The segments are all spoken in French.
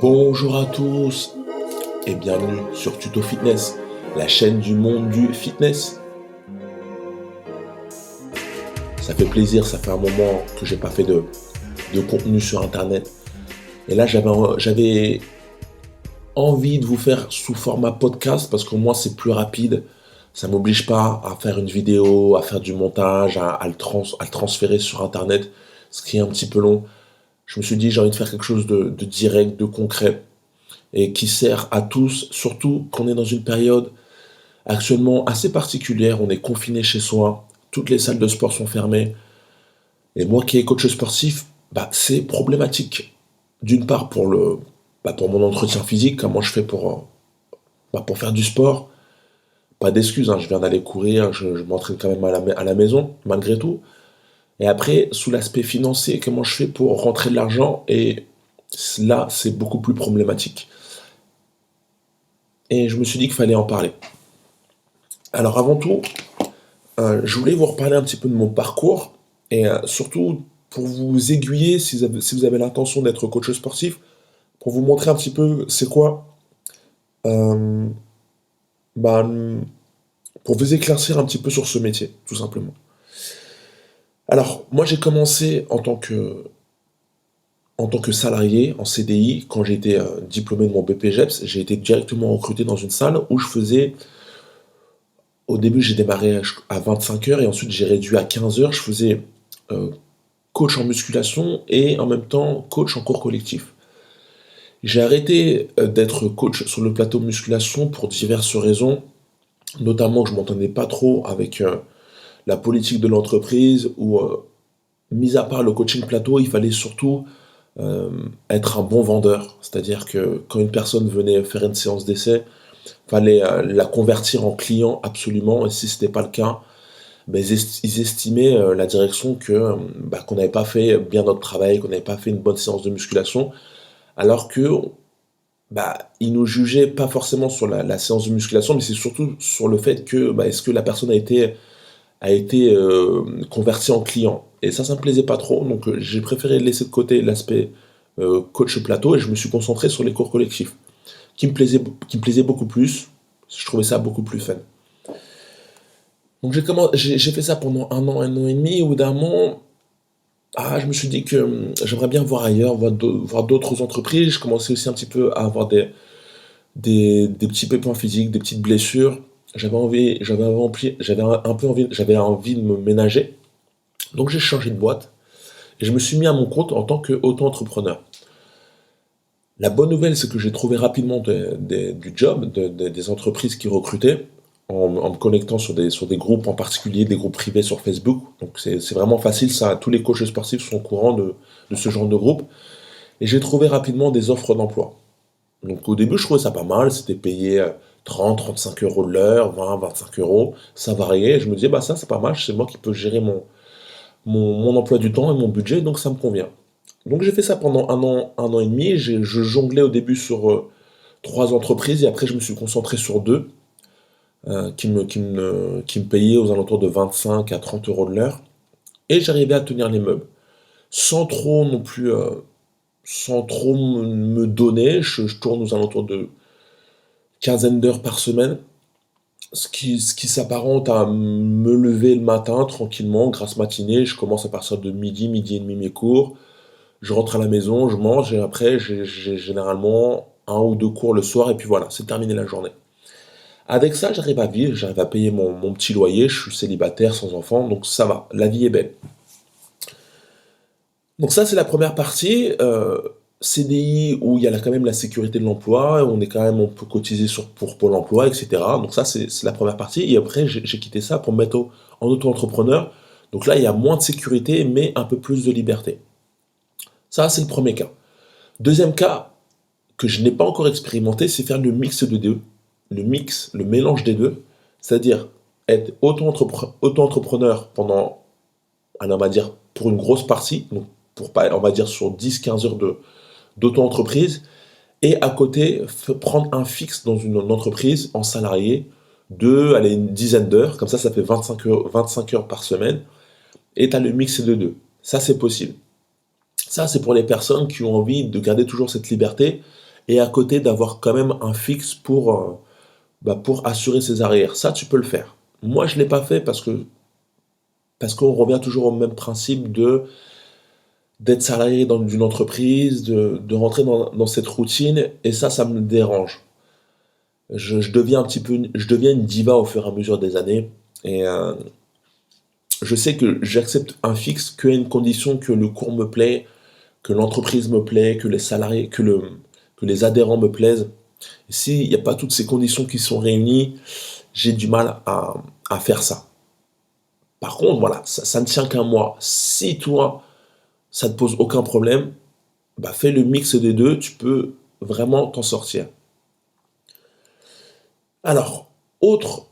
Bonjour à tous et bienvenue sur Tuto Fitness, la chaîne du monde du fitness. Ça fait plaisir, ça fait un moment que j'ai pas fait de contenu sur internet. Et là j'avais envie de vous faire sous format podcast parce qu'au moins c'est plus rapide. Ça m'oblige pas à faire une vidéo, à faire du montage, à le transférer sur internet, ce qui est un petit peu long. Je me suis dit j'ai envie de faire quelque chose de direct, de concret et qui sert à tous, surtout qu'on est dans une période actuellement assez particulière, on est confiné chez soi, toutes les salles de sport sont fermées, et moi qui est coach sportif, c'est problématique. D'une part pour mon entretien physique, comment je fais pour faire du sport, pas d'excuses, hein, je viens d'aller courir, je m'entraîne quand même à la maison, malgré tout. Et après, sous l'aspect financier, comment je fais pour rentrer de l'argent, et là, c'est beaucoup plus problématique. Et je me suis dit qu'il fallait en parler. Alors avant tout, je voulais vous reparler un petit peu de mon parcours et surtout pour vous aiguiller si vous avez l'intention d'être coach sportif, pour vous montrer un petit peu c'est quoi, euh, bah, pour vous éclaircir un petit peu sur ce métier, tout simplement. Alors, moi j'ai commencé en tant que salarié en CDI quand j'ai été diplômé de mon BPGEPS, j'ai été directement recruté dans une salle où je faisais. Au début, j'ai démarré à 25 heures et ensuite j'ai réduit à 15 heures. Je faisais euh, coach en musculation et en même temps coach en cours collectif. J'ai arrêté d'être coach sur le plateau musculation pour diverses raisons, notamment que je m'entendais pas trop avec la politique de l'entreprise ou mis à part le coaching plateau, il fallait surtout euh, être un bon vendeur. C'est-à-dire que quand une personne venait faire une séance d'essai, fallait la convertir en client absolument et si ce n'était pas le cas, ils estimaient la direction qu'on n'avait pas fait bien notre travail, qu'on n'avait pas fait une bonne séance de musculation, alors que ils nous jugeaient pas forcément sur la séance de musculation, mais c'est surtout sur le fait que est-ce que la personne a été convertie en client. Et ça me plaisait pas trop, donc j'ai préféré laisser de côté l'aspect coach plateau et je me suis concentré sur les cours collectifs, qui me plaisait beaucoup plus. Je trouvais ça beaucoup plus fun. Donc j'ai fait ça pendant un an et demi. Au bout d'un moment, je me suis dit que j'aimerais bien voir ailleurs, voir d'autres entreprises. Je commençais aussi un petit peu à avoir des petits pépins physiques, des petites blessures. J'avais envie de me ménager. Donc j'ai changé de boîte et je me suis mis à mon compte en tant qu'auto-entrepreneur. La bonne nouvelle, c'est que j'ai trouvé rapidement du job, des entreprises qui recrutaient en me connectant sur des groupes en particulier, des groupes privés sur Facebook. Donc c'est vraiment facile, ça. Tous les coachs sportifs sont au courant de ce genre de groupe. Et j'ai trouvé rapidement des offres d'emploi. Donc au début, je trouvais ça pas mal. C'était payé 30, 35 euros de l'heure, 20, 25 euros. Ça variait. Et je me disais, ça c'est pas mal. C'est moi qui peux gérer mon emploi du temps et mon budget, donc ça me convient. Donc j'ai fait ça pendant un an et demi. Je jonglais au début sur trois entreprises et après je me suis concentré sur deux qui me payaient aux alentours de 25 à 30 euros de l'heure. Et j'arrivais à tenir les meubles. Sans trop non plus, sans trop me donner. Je tourne aux alentours de quinzaine d'heures par semaine. Ce qui s'apparente à me lever le matin tranquillement, grasse matinée. Je commence à partir de midi, midi et demi mes cours. Je rentre à la maison, je mange et après j'ai généralement un ou deux cours le soir et puis voilà, c'est terminé la journée. Avec ça, j'arrive à vivre, j'arrive à payer mon petit loyer, je suis célibataire, sans enfant, donc ça va, la vie est belle. Donc ça, c'est la première partie, CDI où il y a quand même la sécurité de l'emploi, on peut cotiser pour Pôle emploi, etc. Donc ça, c'est la première partie. Et après, j'ai quitté ça pour me mettre en auto-entrepreneur. Donc là, il y a moins de sécurité, mais un peu plus de liberté. Ça, c'est le premier cas. Deuxième cas, que je n'ai pas encore expérimenté, c'est faire le mix de deux. Le mélange des deux. C'est-à-dire être auto-entrepreneur pendant, allez, on va dire, pour une grosse partie, donc pour pas, on va dire sur 10-15 heures d'auto-entreprise, et à côté, prendre un fixe dans une entreprise en salarié allez, une dizaine d'heures, comme ça fait 25 heures par semaine, et tu as le mix de deux. Ça, c'est possible. Ça, c'est pour les personnes qui ont envie de garder toujours cette liberté et à côté d'avoir quand même un fixe pour assurer ses arrières. Ça, tu peux le faire. Moi, je ne l'ai pas fait parce qu'on revient toujours au même principe d'être salarié d'une entreprise, de rentrer dans cette routine, et ça me dérange. Je deviens un petit peu, je deviens une diva au fur et à mesure des années, et je sais que j'accepte un fixe qu'à une condition que le cours me plaît, que l'entreprise me plaît, que les salariés, que les adhérents me plaisent. Et s'il n'y a pas toutes ces conditions qui sont réunies, j'ai du mal à faire ça. Par contre, voilà, ça ne tient qu'à moi. Si toi, ça ne te pose aucun problème, bah fais le mix des deux, tu peux vraiment t'en sortir. Alors, autre,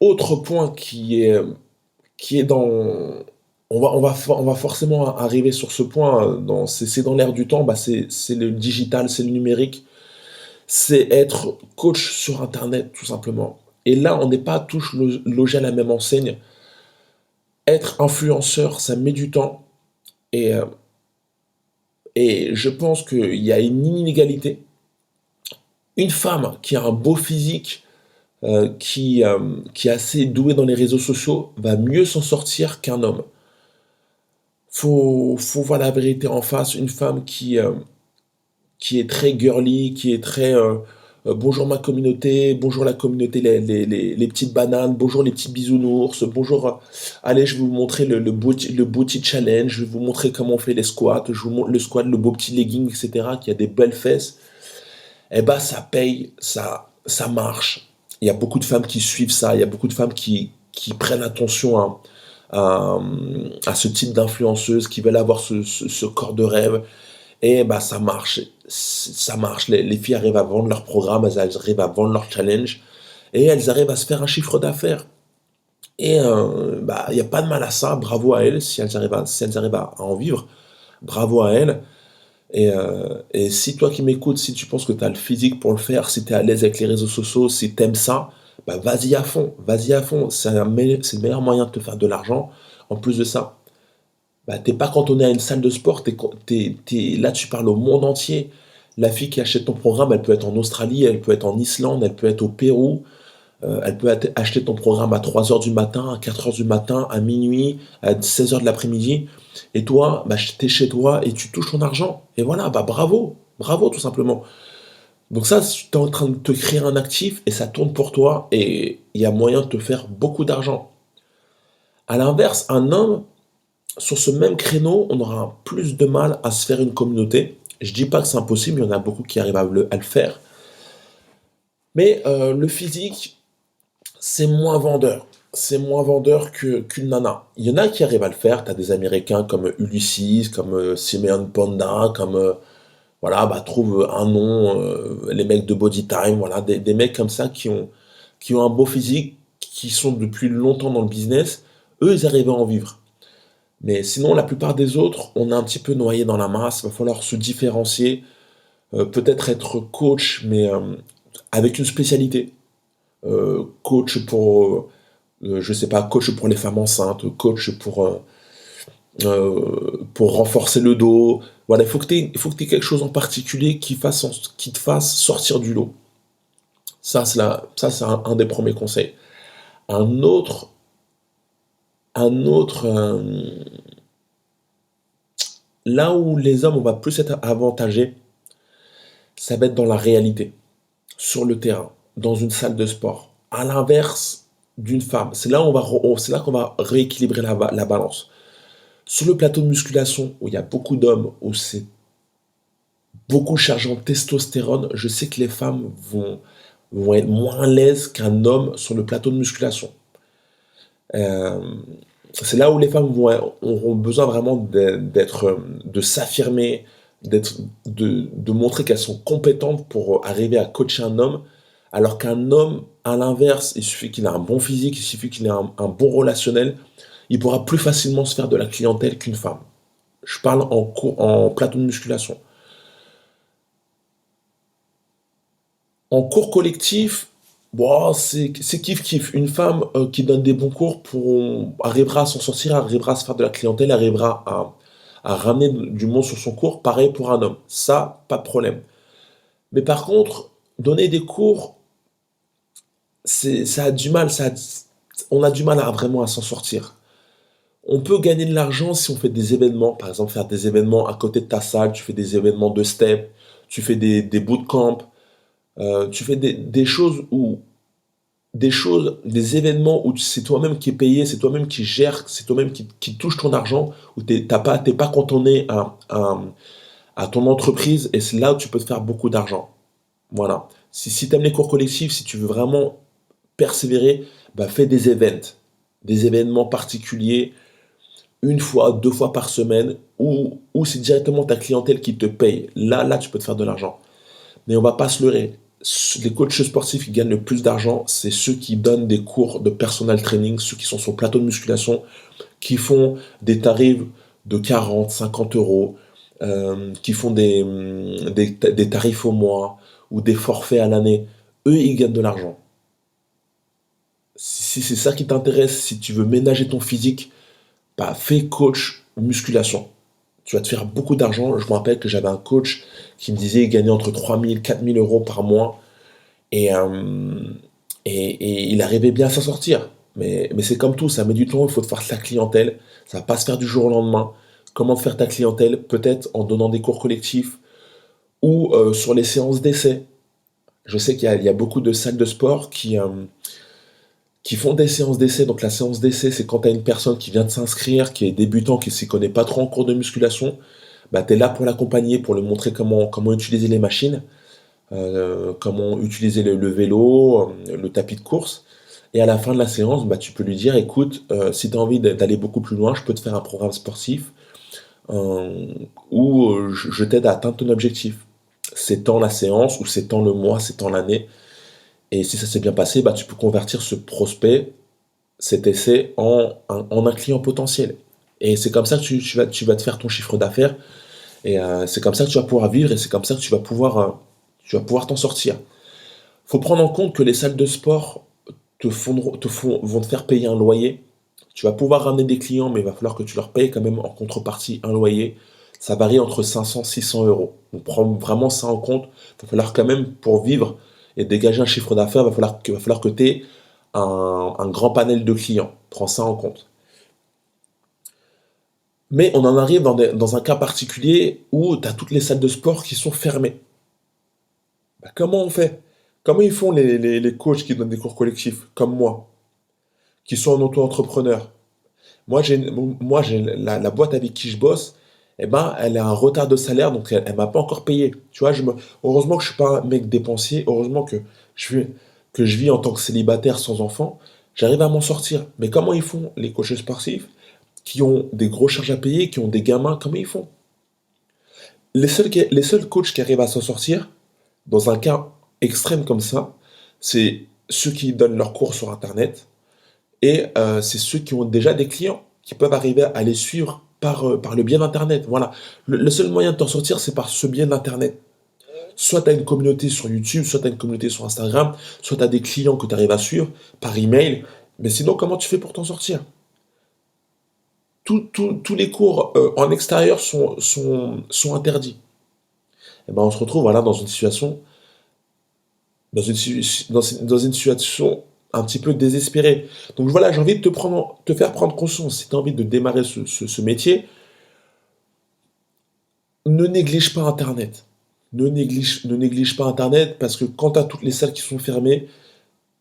autre point qui est dans... on va forcément arriver sur ce point, c'est dans l'air du temps, bah c'est le digital, c'est le numérique, c'est être coach sur Internet, tout simplement. Et là, on n'est pas tous logés à la même enseigne. Être influenceur, ça met du temps. Et, euh, et je pense qu'il y a une inégalité. Une femme qui a un beau physique, qui est assez doué dans les réseaux sociaux, va mieux s'en sortir qu'un homme. Faut voir la vérité en face. Une femme qui est très girly, qui est très bonjour ma communauté, bonjour la communauté, les petites bananes, bonjour les petits bisounours, bonjour, allez, je vais vous montrer le booty challenge, je vais vous montrer comment on fait les squats, je vous montre le squat, le beau petit legging, etc., qui a des belles fesses. Eh ben, ça paye, ça marche. Il y a beaucoup de femmes qui suivent ça, il y a beaucoup de femmes qui prennent attention à, à ce type d'influenceuse, qui veulent avoir ce corps de rêve. Et bah ça marche, ça marche. Les filles arrivent à vendre leur programme, elles arrivent à vendre leur challenge, et elles arrivent à se faire un chiffre d'affaires. Et bah il n'y a pas de mal à ça, bravo à elles, si elles arrivent à en vivre, bravo à elles. Et si toi qui m'écoutes, si tu penses que tu as le physique pour le faire, si tu es à l'aise avec les réseaux sociaux, si tu aimes ça, bah vas-y à fond, vas-y à fond. C'est le meilleur moyen de te faire de l'argent. En plus de ça, bah, t'es pas cantonné à une salle de sport, là tu parles au monde entier. La fille qui achète ton programme, elle peut être en Australie, elle peut être en Islande, elle peut être au Pérou, elle peut acheter ton programme à 3 heures du matin, à 4 heures du matin, à minuit, à 16 heures de l'après-midi. Et toi, bah, t'es chez toi et tu touches ton argent. Et voilà, bah bravo, bravo tout simplement. Donc ça, tu es en train de te créer un actif et ça tourne pour toi et il y a moyen de te faire beaucoup d'argent. À l'inverse, un homme, sur ce même créneau, on aura plus de mal à se faire une communauté. Je dis pas que c'est impossible, il y en a beaucoup qui arrivent à le faire. Mais le physique, c'est moins vendeur. C'est moins vendeur qu'une nana. Il y en a qui arrivent à le faire. Tu as des Américains comme Ulysses, comme Simeon Panda, comme voilà, bah trouve un nom, les mecs de Body Time, voilà, des mecs comme ça qui ont un beau physique, qui sont depuis longtemps dans le business. Eux, ils arrivent à en vivre. Mais sinon, la plupart des autres, on est un petit peu noyé dans la masse. Il va falloir se différencier, peut-être être coach, mais avec une spécialité. Coach je sais pas, coach pour les femmes enceintes, coach pour renforcer le dos. Voilà, il faut que tu aies quelque chose en particulier qui te fasse sortir du lot. Ça, c'est un des premiers conseils. Un autre, un autre, là où les hommes, on va plus être avantagés, ça va être dans la réalité, sur le terrain, dans une salle de sport. À l'inverse d'une femme, c'est là qu'on va rééquilibrer la balance. Sur le plateau de musculation, où il y a beaucoup d'hommes, où c'est beaucoup chargé en testostérone, je sais que les femmes vont être moins à l'aise qu'un homme sur le plateau de musculation. Euh, c'est là où les femmes auront besoin vraiment de s'affirmer, de montrer qu'elles sont compétentes pour arriver à coacher un homme, alors qu'un homme, à l'inverse, il suffit qu'il ait un bon physique, il suffit qu'il ait un bon relationnel, il pourra plus facilement se faire de la clientèle qu'une femme. Je parle en plateau de musculation. En cours collectif, bon, c'est kiff-kiff. Une femme qui donne des bons cours arrivera à s'en sortir, arrivera à se faire de la clientèle, arrivera à ramener du monde sur son cours, pareil pour un homme. Ça, pas de problème. Mais par contre, donner des cours, ça a du mal, on a du mal à vraiment à s'en sortir. On peut gagner de l'argent si on fait des événements, par exemple faire des événements à côté de ta salle, tu fais des événements de step, tu fais des bootcamps, tu fais des événements où c'est toi-même qui es payé, c'est toi-même qui gère, c'est toi-même qui touche ton argent, où t'es pas cantonné à ton entreprise, et c'est là où tu peux te faire beaucoup d'argent. Voilà. Si tu aimes les cours collectifs, si tu veux vraiment persévérer, bah fais des événements particuliers, une fois, deux fois par semaine, ou c'est directement ta clientèle qui te paye. Là, tu peux te faire de l'argent. Mais on va pas se leurrer. Les coachs sportifs qui gagnent le plus d'argent, c'est ceux qui donnent des cours de personal training, ceux qui sont sur le plateau de musculation, qui font des tarifs de 40, 50 euros, qui font des tarifs au mois ou des forfaits à l'année. Eux, ils gagnent de l'argent. Si c'est ça qui t'intéresse, si tu veux ménager ton physique, bah, fais coach musculation. Tu vas te faire beaucoup d'argent. Je me rappelle que j'avais un coach qui me disait gagner entre 3 000 4 000 euros par mois. Et, euh, et il arrivait bien à s'en sortir. Mais c'est comme tout, ça met du temps, il faut te faire ta clientèle. Ça va pas se faire du jour au lendemain. Comment te faire ta clientèle? Peut-être en donnant des cours collectifs ou sur les séances d'essai. Je sais qu'il y a beaucoup de salles de sport qui font des séances d'essai. Donc la séance d'essai, c'est quand tu as une personne qui vient de s'inscrire, qui est débutant, qui ne s'y connaît pas trop en cours de musculation. Bah, tu es là pour l'accompagner, pour lui montrer comment utiliser les machines, comment utiliser le vélo, le tapis de course. Et à la fin de la séance, bah, tu peux lui dire, écoute, si tu as envie d'aller beaucoup plus loin, je peux te faire un programme sportif euh, où je t'aide à atteindre ton objectif. C'est tant la séance, ou c'est tant le mois, c'est tant l'année. Et si ça s'est bien passé, bah, tu peux convertir ce prospect, cet essai, en un client potentiel. Et c'est comme ça que tu vas te faire ton chiffre d'affaires. Et c'est comme ça que tu vas pouvoir vivre, et c'est comme ça que tu vas pouvoir t'en sortir. Faut prendre en compte que les salles de sport vont te faire payer un loyer. Tu vas pouvoir ramener des clients, mais il va falloir que tu leur payes quand même en contrepartie un loyer. Ça varie entre 500 et 600 euros. Donc prends vraiment ça en compte. Il va falloir quand même, pour vivre et dégager un chiffre d'affaires, il va falloir que tu aies un grand panel de clients. Prends ça en compte. Mais on en arrive dans un cas particulier où tu as toutes les salles de sport qui sont fermées. Bah, comment on fait? Comment ils font les coachs qui donnent des cours collectifs, comme moi, qui sont en auto-entrepreneur? Moi, j'ai la boîte avec qui je bosse, eh ben, elle a un retard de salaire, donc elle m'a pas encore payé. Tu vois, heureusement que je suis pas un mec dépensier, heureusement que je vis en tant que célibataire sans enfant, j'arrive à m'en sortir. Mais comment ils font, les coachs sportifs, qui ont des gros charges à payer, qui ont des gamins, comment ils font? Les seuls coachs qui arrivent à s'en sortir, dans un cas extrême comme ça, c'est ceux qui donnent leurs cours sur Internet, et c'est ceux qui ont déjà des clients, qui peuvent arriver à les suivre par le biais d'Internet. Voilà. Le seul moyen de t'en sortir, c'est par ce biais d'Internet. Soit tu as une communauté sur YouTube, soit tu as une communauté sur Instagram, soit tu as des clients que tu arrives à suivre par email. Mais sinon, comment tu fais pour t'en sortir? Tous les cours en extérieur sont interdits. Et ben, on se retrouve voilà, dans une situation un petit peu désespérée. Donc voilà, j'ai envie de te faire prendre conscience. Si tu as envie de démarrer ce métier, ne néglige pas Internet. Ne néglige pas Internet, parce que quand tu as toutes les salles qui sont fermées,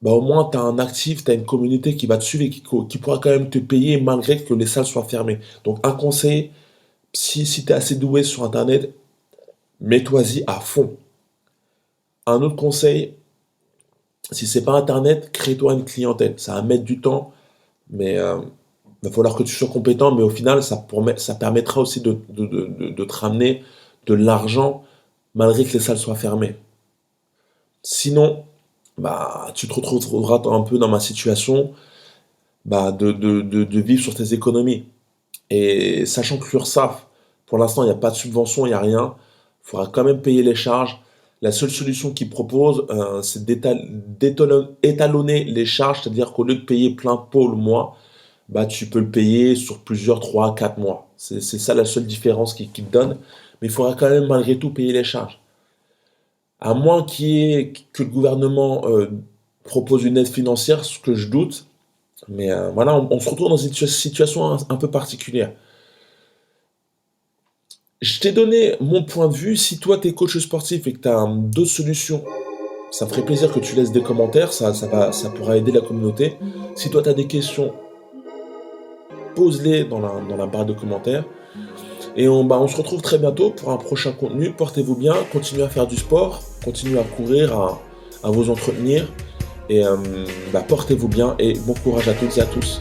bah au moins tu as un actif, tu as une communauté qui va te suivre et qui pourra quand même te payer malgré que les salles soient fermées. Donc un conseil, si tu es assez doué sur Internet, mets-toi-y à fond. Un autre conseil, si c'est pas Internet, crée-toi une clientèle. Ça va mettre du temps, mais il va falloir que tu sois compétent, mais au final, ça permettra aussi de te ramener de l'argent malgré que les salles soient fermées. Sinon, bah, tu te retrouveras un peu dans ma situation, bah, de vivre sur tes économies. Et sachant que l'URSSAF, pour l'instant, il n'y a pas de subvention, il n'y a rien, il faudra quand même payer les charges. La seule solution qu'ils proposent, c'est d'étalonner les charges, c'est-à-dire qu'au lieu de payer plein pot le mois, bah, tu peux le payer sur plusieurs 3 4 mois. C'est ça la seule différence qu'ils te donnent. Mais il faudra quand même malgré tout payer les charges. À moins que le gouvernement propose une aide financière, ce que je doute. Mais voilà, on se retrouve dans une situation un peu particulière. Je t'ai donné mon point de vue. Si toi, tu es coach sportif et que tu as d'autres solutions, ça me ferait plaisir que tu laisses des commentaires. Ça pourra aider la communauté. Si toi, tu as des questions, pose-les dans la barre de commentaires. Et on se retrouve très bientôt pour un prochain contenu. Portez-vous bien, continuez à faire du sport, continuez à courir, à vous entretenir. Et portez-vous bien et bon courage à toutes et à tous.